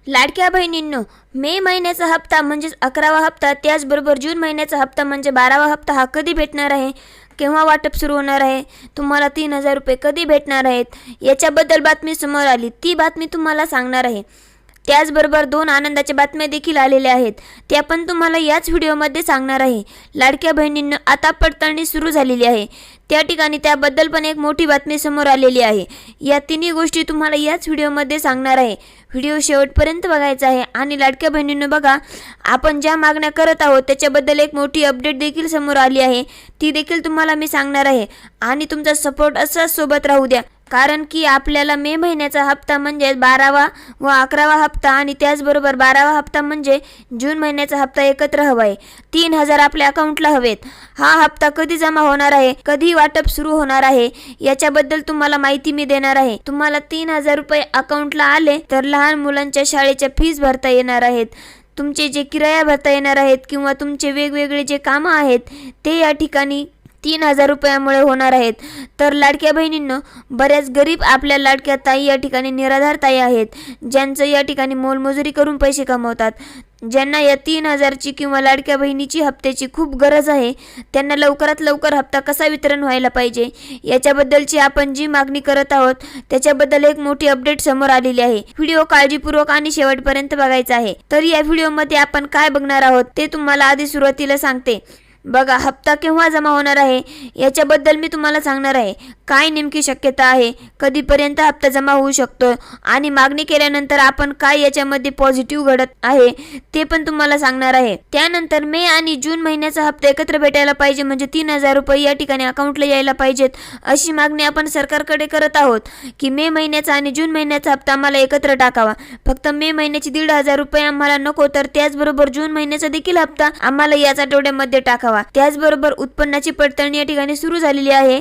लाडक्या बहिणींनो, मे महिन्याचा हप्ता म्हणजे 11वा हप्ता, त्याचबरोबर जून महिन्याचा हप्ता म्हणजे 12वा हप्ता हा कधी भेटणार आहे, केव्हा वाटप सुरू होणार आहे, तुम्हाला 3000 रुपये कधी भेटणार आहेत, याच्याबद्दल बातमी समोर आली. ती बातमी तुम्हाला सांगणार आहे. त्याचबरोबर 2 आनंदाच्या बातम्या देखील आलेल्या आहेत, त्या पण तुम्हाला याच व्हिडिओमध्ये सांगणार आहे. लाडक्या बहिणींना आता पडताळणी सुरू झालेली आहे, त्या ठिकाणी त्याबद्दल पण एक मोठी बातमी समोर आलेली आहे. या तिन्ही गोष्टी तुम्हाला याच व्हिडिओमध्ये सांगणार आहे. व्हिडिओ शेवटपर्यंत बघायचा आहे. आणि लाडक्या बहिणींनो बघा, आपण ज्या मागण्या करत आहोत त्याच्याबद्दल एक मोठी अपडेट देखील समोर आली आहे, ती देखील तुम्हाला मी सांगणार आहे. आणि तुमचा सपोर्ट असाच सोबत राहू द्या, कारण की आपल्याला मे महिन्याचा हप्ता म्हणजे 12वा व 11वा हप्ता आणि त्याचबरोबर 12वा हप्ता म्हणजे जून महिन्याचा हप्ता एकत्र हवा आहे. 3000 आपल्या अकाउंटला हवेत. हा हप्ता कधी जमा होणार आहे, कधी वाटप सुरू होणार आहे, याच्याबद्दल तुम्हाला माहिती मी देणार आहे. तुम्हाला 3000 रुपये अकाउंटला आले तर लहान मुलांच्या शाळेच्या फीस भरता येणार आहेत, तुमचे जे किराया भरता येणार आहेत किंवा तुमचे वेगवेगळे जे कामं आहेत ते या ठिकाणी 3000 रुपयामुळे होणार आहेत. तर लाडक्या बहिणींनो, बऱ्याच गरीब आपल्या लाडक्या ताई या ठिकाणी निराधार ताई आहेत, ज्यांचं या ठिकाणी मोलमजुरी करून पैसे कमवतात, ज्यांना या 3000ची किंवा लाडक्या बहिणीची हप्त्याची खूप गरज आहे. त्यांना लवकरात लवकर हप्ता कसा वितरण व्हायला पाहिजे याच्याबद्दलची आपण जी मागणी करत आहोत त्याच्याबद्दल एक मोठी अपडेट समोर आलेली आहे. व्हिडिओ काळजीपूर्वक आणि शेवटपर्यंत बघायचा आहे. तर या व्हिडिओमध्ये आपण काय बघणार आहोत ते तुम्हाला आधी सुरुवातीला सांगते. बघा, हप्ता केव्हा जमा होणार आहे याच्याबद्दल मी तुम्हाला सांगणार आहे. काय नेमकी शक्यता आहे, कधीपर्यंत हप्ता जमा होऊ शकतो आणि मागणी केल्यानंतर आपण काय याच्यामध्ये पॉझिटिव्ह घडत आहे ते पण तुम्हाला सांगणार आहे. त्यानंतर मे आणि जून महिन्याचा हप्ता एकत्र भेटायला पाहिजे, म्हणजे 3000 रुपये या ठिकाणी अकाउंटला यायला पाहिजेत, अशी मागणी आपण सरकारकडे करत आहोत की मे महिन्याचा आणि जून महिन्याचा हप्ता आम्हाला एकत्र टाकावा. फक्त मे महिन्याची 1500 रुपये आम्हाला नको, तर त्याचबरोबर जून महिन्याचा देखील हप्ता आम्हाला याच आठवड्यामध्ये टाकावा. त्याचबरोबर उत्पन्नाची पडताळणी या ठिकाणी सुरू झालेली आहे.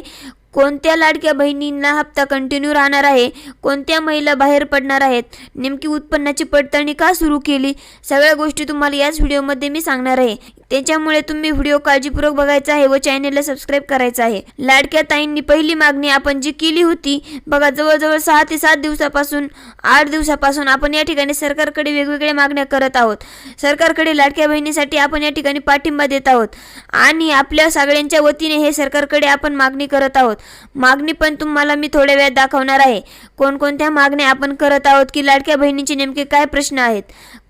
कोणत्या लाडक्या बहिणींना हप्ता कंटिन्यू राहणार आहे, कोणत्या महिला बाहेर पडणार आहेत, नेमकी उत्पन्नाची पडताळणी का सुरू केली, सगळ्या गोष्टी तुम्हाला याच व्हिडिओमध्ये मी सांगणार आहे. त्याच्यामुळे तुम्ही व्हिडिओ काळजीपूर्वक बघायचा आहे व चॅनेलला सबस्क्राईब करायचं आहे. लाडक्या ताईंनी पहिली मागणी आपण जी केली होती बघा, जवळजवळ 6 ते 7 दिवसापासून 8 दिवसापासून आपण या ठिकाणी सरकारकडे वेगवेगळ्या मागण्या करत आहोत. सरकारकडे लाडक्या बहिणीसाठी आपण या ठिकाणी पाठिंबा देत आहोत आणि आपल्या सगळ्यांच्या वतीने हे सरकारकडे आपण मागणी करत आहोत. मागणी पण तुम्हाला मी थोड्या वेळात दाखवणार आहे. कोणकोणत्या मागण्या आपण करत आहोत की लाडक्या बहिणींचे नेमके काय प्रश्न आहेत,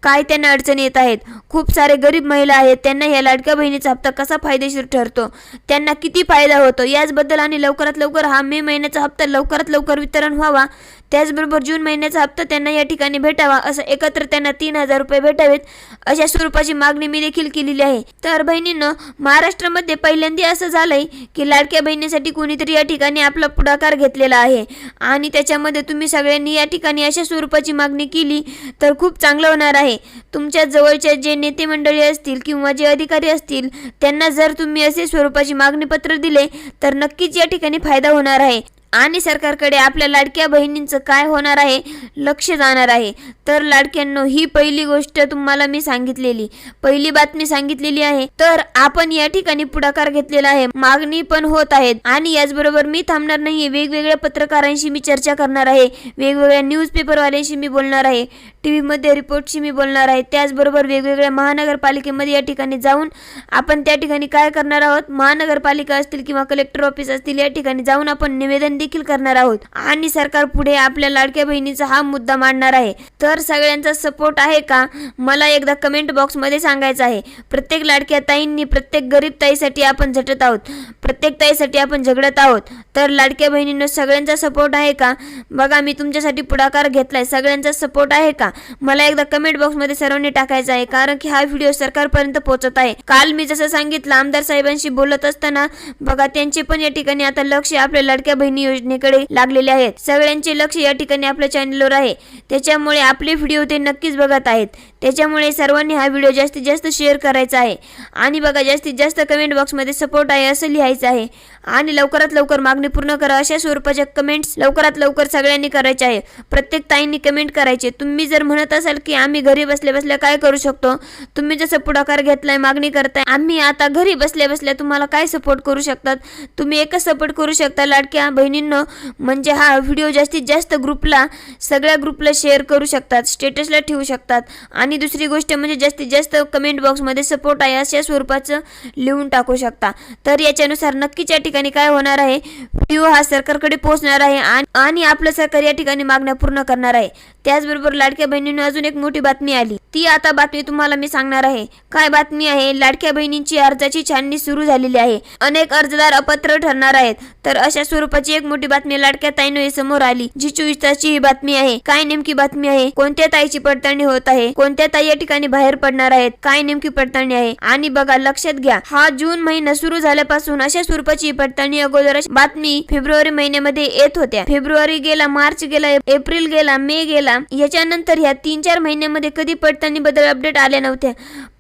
काय त्यांना अडचणी येत आहेत. खूप सारे गरीब महिला आहेत, त्यांना या लाडक्या बहिणीचा हप्ता कसा फायदेशीर ठरतो, त्यांना किती फायदा होतो याचबद्दल, आणि लवकरात लवकर हा मे महिन्याचा हप्ता लवकरात लवकर वितरण व्हावा, त्याचबरोबर जून महिन्याचा हप्ता त्यांना या ठिकाणी भेटावा, असं एकत्र त्यांना 3000 रुपये भेटावेत, अशा स्वरूपाची मागणी मी देखील केलेली आहे. तर बहिणींनो, महाराष्ट्रामध्ये पहिल्यांदा असं झालंय की लाडक्या बहिणीसाठी कोणीतरी या ठिकाणी आपला पुढाकार घेतलेला आहे आणि त्याच्यामध्ये तुम्ही सगळ्यांनी या ठिकाणी अशा स्वरूपाची मागणी केली तर खूप चांगलं होणार आहे. तुमच्या जवळचे जे नेते मंडळी असतील किंवा जे अधिकारी असतील त्यांना जर तुम्ही असे स्वरूपाची मागणी पत्र दिले तर नक्कीच या ठिकाणी फायदा होणार आहे आणि सरकारकडे आपल्या लाडक्या बहिणींचं काय होणार आहे लक्ष जाणार आहे. तर लाडक्यांनो, ही पहिली गोष्ट तुम्हाला मी सांगितलेली, पहिली बातमी सांगितलेली आहे. तर आपण या ठिकाणी पुढाकार घेतलेला आहे, मागणी पण होत आहेत आणि याचबरोबर मी थांबणार नाहीये. वेगवेगळ्या पत्रकारांशी मी चर्चा करणार आहे, वेगवेगळ्या न्यूजपेपरवाल्यांशी मी बोलणार आहे, टीव्हीमध्ये रिपोर्टशी मी बोलणार आहे. त्याचबरोबर वेगवेगळ्या महानगरपालिकेमध्ये या ठिकाणी जाऊन आपण त्या ठिकाणी काय करणार आहोत, महानगरपालिका असतील किंवा कलेक्टर ऑफिस असतील या ठिकाणी जाऊन आपण निवेदन देखील करणार आहोत आणि सरकार पुढे आपल्या लाडक्या बहिणीचा हा मुद्दा मांडणार आहे. तर सगळ्यांचा सपोर्ट आहे का, मला एकदा कमेंट बॉक्समध्ये सांगायचं आहे. प्रत्येक लाडक्या ताईंनी, प्रत्येक गरीब ताईसाठी आपण झटत आहोत, प्रत्येक ताईसाठी आपण झगडत आहोत. तर लाडक्या बहिणींनो, सगळ्यांचा सपोर्ट आहे का, बघा मी तुमच्यासाठी पुढाकार घेतलाय, सगळ्यांचा सपोर्ट आहे का, मला एकदा कमेंट बॉक्समध्ये सर्वांनी टाकायचं आहे, कारण की हा व्हिडिओ सरकारपर्यंत पोहोचत आहे. काल मी जसं सांगितलं, आमदार साहेबांशी बोलत असताना बघा त्यांचे पण या ठिकाणी आता लक्ष आपल्या लाडक्या बहिणी योजनेकडे लागलेले आहेत. सगळ्यांचे लक्ष या ठिकाणी आपल्या चॅनलवर आहे, त्याच्यामुळे आपले व्हिडिओ ते नक्कीच बघत आहेत. त्याच्यामुळे सर्वांनी हा व्हिडिओ जास्तीत जास्त शेअर करायचा आहे आणि बघा जास्तीत जास्त कमेंट बॉक्समध्ये सपोर्ट आहे असं लिहायचं आहे आणि लवकरात लवकर मागणी पूर्ण करा अशा स्वरूपाच्या कमेंट्स लवकरात लवकर सगळ्यांनी करायचे आहे. प्रत्येक ताईंनी कमेंट करायचे. तुम्ही जर म्हणत असाल की आम्ही घरी बसल्या बसल्या काय करू शकतो, तुम्ही जसं पुढाकार घेतलाय मागणी करताय, आम्ही आता घरी बसल्या बसल्या तुम्हाला काय सपोर्ट करू शकतात, तुम्ही एकच सपोर्ट करू शकता लाडक्या बहिणींनो, म्हणजे हा व्हिडिओ जास्तीत जास्त ग्रुपला सगळ्या ग्रुपला शेअर करू शकतात, स्टेटसला ठेवू शकतात. आणि दुसरी गोष्ट म्हणजे जास्तीत जास्त कमेंट बॉक्समध्ये सपोर्ट आहे अशा स्वरूपाचं लिहून टाकू शकता. तर याच्यानुसार नक्कीच या ठिकाणी काय होणार आहे, व्हिडिओ हा सरकारकडे पोहोचणार आहे आणि आपलं सरकार या ठिकाणी मागण्या पूर्ण करणार आहे. त्याचबरोबर लाडक्या बहिणींना अजून एक मोठी बातमी आली. ती आता बातमी तुम्हाला मी सांगणार आहे. काय बातमी आहे? लाडक्या बहिणींची अर्जाची छाननी सुरू झालेली आहे. अनेक अर्जदार अपात्र ठरणार आहेत. तर अशा स्वरूपाची एक मोठी बातमी लाडक्या ताईंनो समोर आली, जी 24 तासची ही बातमी आहे. काय नेमकी बातमी आहे? कोणत्या ताईची पडताळणी होत आहे? कोणत्या ताई या ठिकाणी बाहेर पडणार आहेत? काय नेमकी पडताळणी आहे? आणि बघा, लक्षात घ्या, हा जून महिना सुरू झाल्यापासून अशा स्वरूपाची पडताळणी अगोदर बातमी फेब्रुवारी महिन्यामध्ये येत होत्या. फेब्रुवारी गेला, मार्च गेला, एप्रिल गेला, मे गेला. याच्यानंतर ह्या 3-4 महिन्यामध्ये कधी पडताळणी बद्दल अपडेट आल्या नव्हत्या.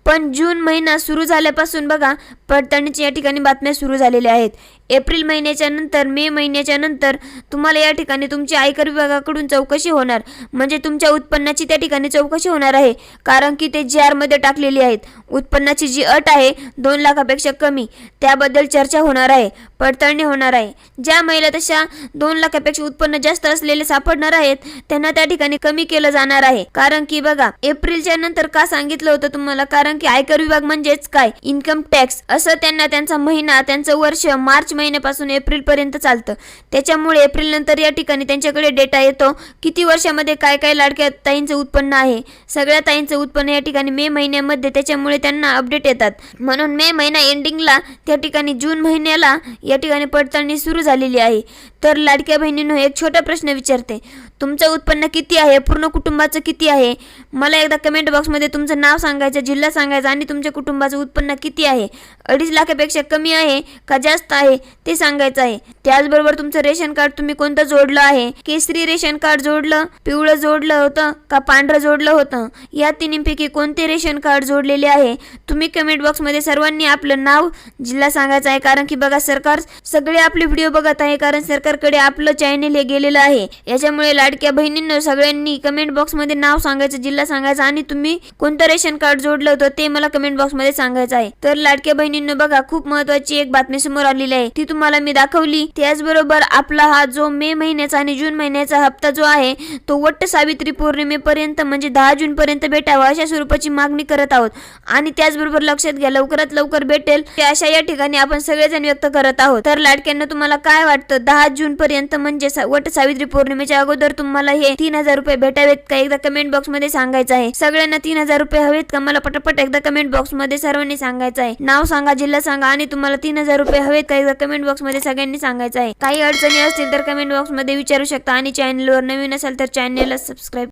पण जून महिना सुरू झाल्यापासून बघा पडताळणीच्या या ठिकाणी बातम्या सुरू झालेल्या आहेत. एप्रिल महिन्याच्या नंतर, मे महिन्याच्या नंतर तुम्हाला या ठिकाणी तुमच्या आयकर विभागाकडून चौकशी होणार, म्हणजे तुमच्या उत्पन्नाची त्या ठिकाणी चौकशी होणार आहे. कारण की ते JR मध्ये टाकलेली आहेत. उत्पन्नाची जी अट आहे 2 लाखापेक्षा कमी, त्याबद्दल चर्चा होणार आहे, पडताळणी होणार आहे. ज्या महिला तशा 2 लाखापेक्षा उत्पन्न जास्त असलेले सापडणार आहेत त्यांना त्या ठिकाणी कमी केलं जाणार आहे. कारण की बघा, एप्रिलच्या नंतर का सांगितलं होतं तुम्हाला, कारण की आयकर विभाग म्हणजेच काय, इन्कम टॅक्स असं त्यांना त्यांचा महिना, त्यांचं वर्ष मार्च महिन्यापासून एप्रिल पर्यंत चालतं. त्याच्यामुळे एप्रिल नंतर या ठिकाणी त्यांच्याकडे डेटा येतो किती वर्षामध्ये काय काय लाडक्या ताईंचं उत्पन्न आहे. सगळ्या ताईंचं उत्पन्न या ठिकाणी मे महिन्यामध्ये, त्याच्यामुळे त्यांना अपडेट येतात. म्हणून मे महिना एंडिंगला त्या ठिकाणी जून महिन्याला या ठिकाणी पडताळणी सुरू झालेली आहे. तर लाडक्या बहिणींनो एक छोटा प्रश्न विचारते, तुमचं उत्पन्न किती आहे? पूर्ण कुटुंबाचं किती आहे? मला एकदा कमेंट बॉक्समध्ये तुमचं नाव सांगायचं, जिल्हा सांगायचा आणि तुमच्या कुटुंबाचं उत्पन्न किती आहे. 2.5 लाखापेक्षा कमी आहे का जास्त आहे ते सांगायचं आहे. त्याचबरोबर तुमचं रेशन कार्ड तुम्ही कोणतं जोडलं आहे, केसरी रेशन कार्ड जोडलं, पिवळं जोडलं होतं का पांढरं जोडलं होतं, या तिन्हीपैकी कोणते रेशन कार्ड जोडलेले आहे तुम्ही कमेंट बॉक्समध्ये सर्वांनी आपलं नाव, जिल्हा सांगायचं आहे. कारण की बघा, सरकार सगळे आपले व्हिडिओ बघत आहे, कारण सरकारकडे आपलं चॅनल हे गेलेलं आहे. याच्यामुळे लाडक्या बहिणींना सगळ्यांनी कमेंट बॉक्समध्ये नाव सांगायचं, जिल्हा सांगायचा आणि तुम्ही कोणतं रेशन कार्ड जोडलं होतं ते मला कमेंट बॉक्समध्ये सांगायचं आहे. तर लाडक्या बहिणींना बघा, खूप महत्त्वाची एक बातमी समोर आलेली आहे, ती तुम्हाला मी दाखवली. त्याचबरोबर आपला हा जो मे महिन्याचा आणि जून महिन्याचा हप्ता जो आहे तो वट्ट सावित्री पौर्णिमेपर्यंत म्हणजे 10 जून पर्यंत भेटावा अशा स्वरूपाची मागणी करत आहोत. आणि त्याचबरोबर लक्षात घ्या, लवकरात लवकर भेटेल अशा या ठिकाणी आपण सगळेजण व्यक्त करत आहोत. तर लाडक्यांना तुम्हाला काय वाटतं, 10 जून पर्यंत म्हणजे वट सावित्री पौर्णिमेच्या अगोदर तुम्हाला हे 3,000 रुपये भेटावेत का? एकदा कमेंट बॉक्स मध्ये सांगायचं आहे. सगळ्यांना 3,000 रुपये हवेत का? मला पटापट एकदा कमेंट बॉक्स मध्ये सर्वांनी सांगायचं आहे. नाव सांगा, जिल्हा सांगा आणि तुम्हाला 3,000 रुपये हवेत का? एकदा कमेंट बॉक्स मध्ये सगळ्यांनी सांगायचं आहे. काही अडचणी असतील तर कमेंट बॉक्स मध्ये विचारू शकता आणि चॅनलवर नवीन असाल तर चॅनलला सबस्क्राईब